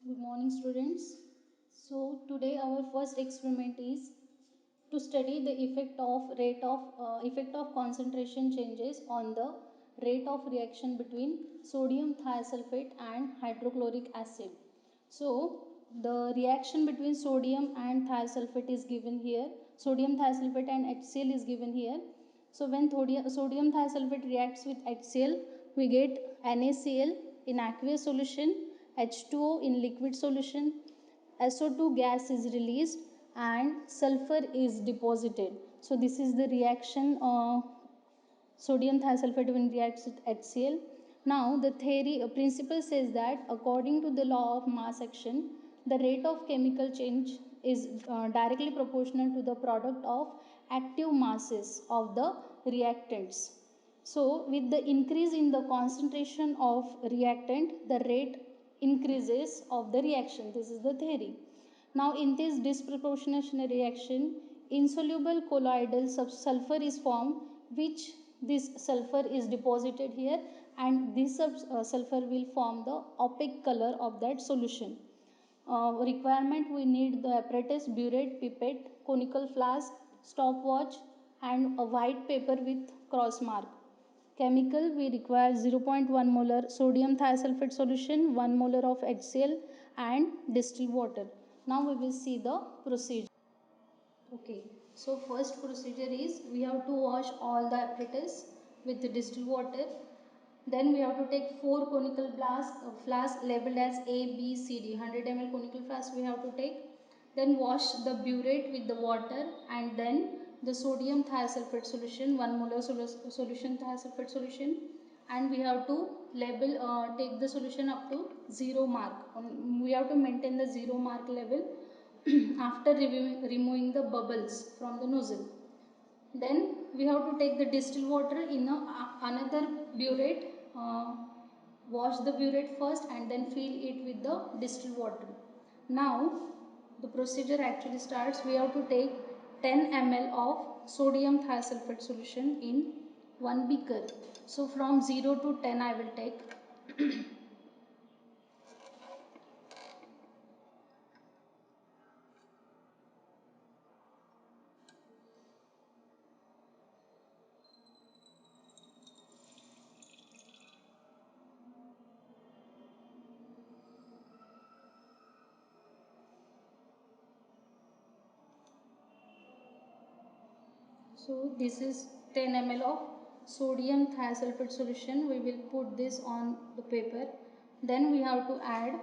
Good morning, students. So today our first experiment is to study the effect of concentration changes on the rate of reaction between sodium thiosulfate and hydrochloric acid. So the reaction between sodium and thiosulfate is given here. Sodium thiosulfate and HCl is given here. So when sodium thiosulfate reacts with HCl, we get NaCl in aqueous solution, H2O in liquid solution, SO2 gas is released and sulfur is deposited. So this is the reaction sodium thiosulfate when reacts with HCl. Now the theory principle says that according to the law of mass action, the rate of chemical change is directly proportional to the product of active masses of the reactants. So with the increase in the concentration of reactant, the rate increases of the reaction. This is the theory. Now in this disproportionate reaction, insoluble colloidal sulfur is formed, which this sulfur is deposited here, and this sulfur will form the opaque color of that solution. Requirement: we need the apparatus, burette, pipette, conical flask, stopwatch and a white paper with cross mark. Chemical: we require 0.1 molar sodium thiosulfate solution, 1 molar of HCl and distilled water. Now we will see the procedure. Okay, so first procedure is we have to wash all the apparatus with the distilled water. Then we have to take 4 conical flask labeled as A, B, C, D. 100 ml conical flask we have to take. Then wash the burette with the water and then the sodium thiosulfate solution, 1 molar solution thiosulfate solution, and we have to take the solution up to 0 mark. We have to maintain the 0 mark level after removing the bubbles from the nozzle. Then we have to take the distilled water in another burette. Wash the burette first and then fill it with the distilled water. Now the procedure actually starts. We have to take 10 ml of sodium thiosulfate solution in one beaker. So from 0 to 10 I will take. So this is 10 ml of sodium thiosulfate solution. We will put this on the paper. Then we have to add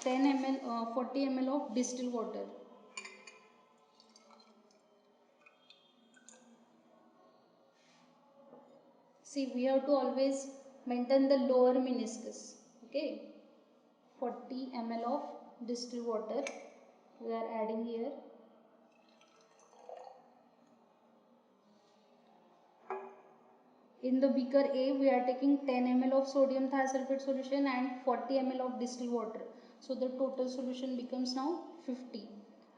10 ml 40 ml of distilled water. See, we have to always maintain the lower meniscus. Okay, 40 ml of distilled water we are adding here. In the beaker A, we are taking 10 ml of sodium thiosulfate solution and 40 ml of distilled water. So the total solution becomes now 50,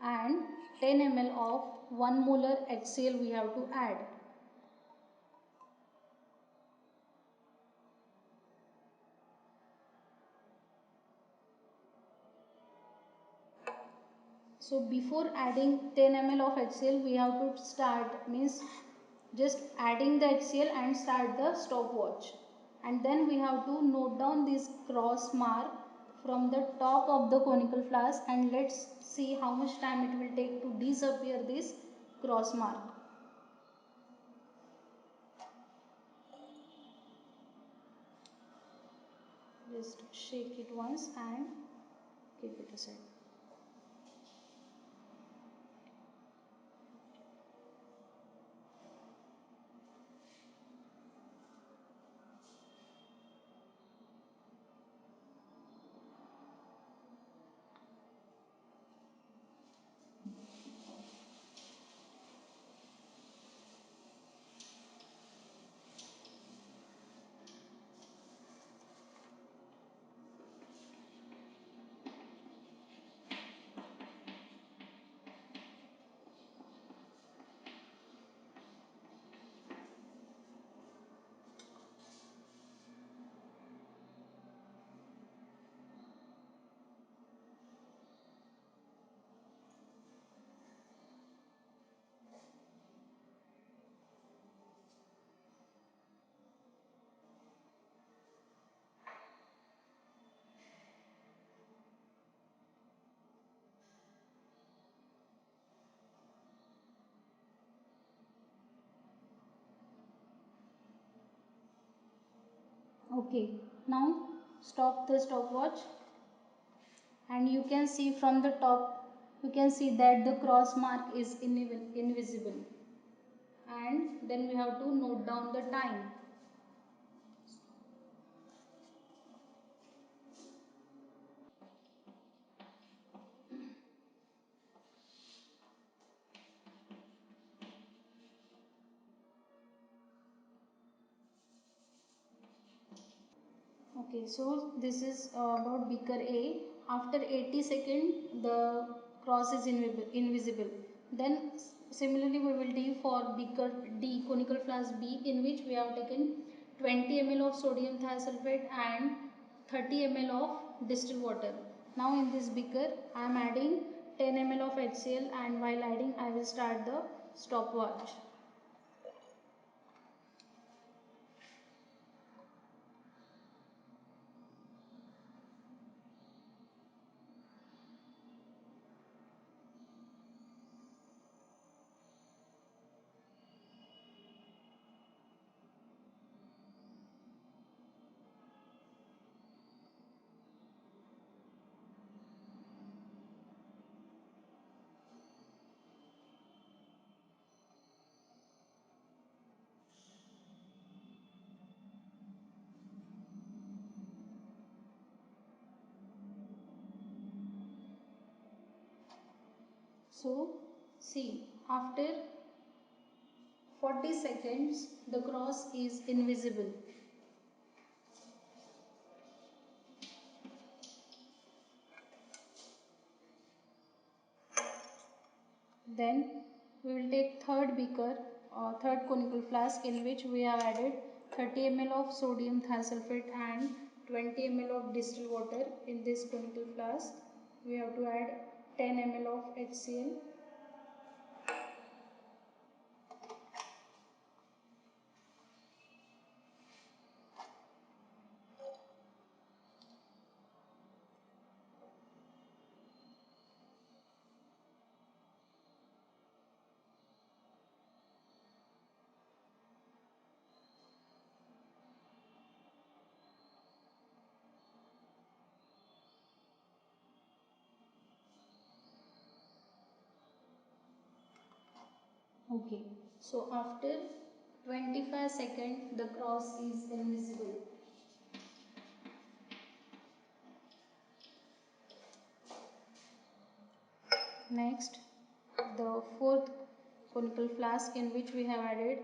and 10 ml of 1 molar HCl we have to add. So before adding 10 ml of HCl, we have to start, means just adding the HCl and start the stopwatch, and then we have to note down this cross mark from the top of the conical flask, and let's see how much time it will take to disappear this cross mark. Just shake it once and keep it aside. Okay, now stop the stopwatch, and you can see from the top, you can see that the cross mark is invisible, and then we have to note down the time. Okay, so this is about beaker A. After 80 seconds, the cross is invisible. Then similarly we will do for beaker D, conical flask B, in which we have taken 20 ml of sodium thiosulfate and 30 ml of distilled water. Now in this beaker I am adding 10 ml of HCl, and while adding I will start the stopwatch. So see, after 40 seconds the cross is invisible. Then we will take third beaker or third conical flask, in which we have added 30 ml of sodium thiosulfate and 20 ml of distilled water. In this conical flask we have to add 10 ml of HCl. Okay, so after 25 seconds the cross is invisible. Next, the fourth conical flask, in which we have added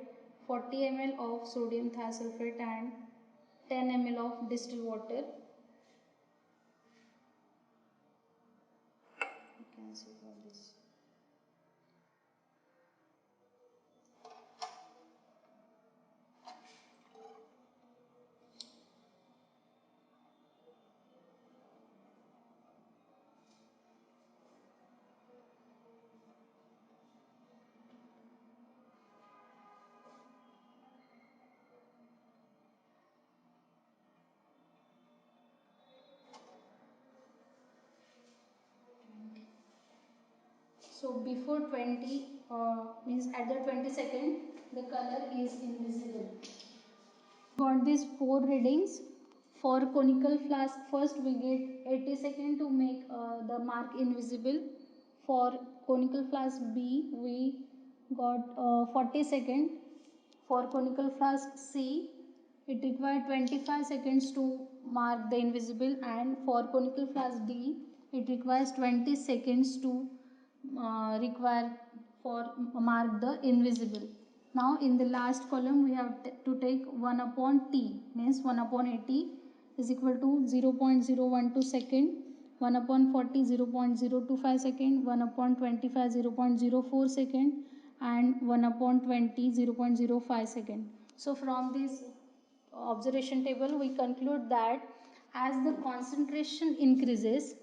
40 ml of sodium thiosulfate and 10 ml of distilled water. You can see from this. So before 20 means at the 20 second the color is invisible. Got these four readings. For conical flask, first we get 80 seconds to make the mark invisible. For conical flask B we got 40 seconds. For conical flask C it required 25 seconds to mark the invisible, and for conical flask D it requires 20 seconds to require for mark the invisible. Now in the last column we have to take 1 upon t, means 1 upon 80 is equal to 0.012 second, 1 upon 40 0.025 second, 1 upon 25 0.04 second, and 1 upon 20 0.05 second. So from this observation table we conclude that as the concentration increases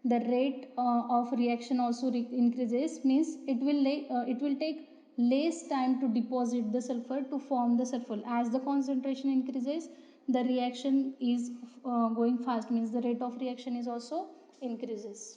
the rate of reaction also increases, means it will take less time to deposit the sulfur to form the sulfur. As the concentration increases the reaction is going fast, means the rate of reaction is also increases.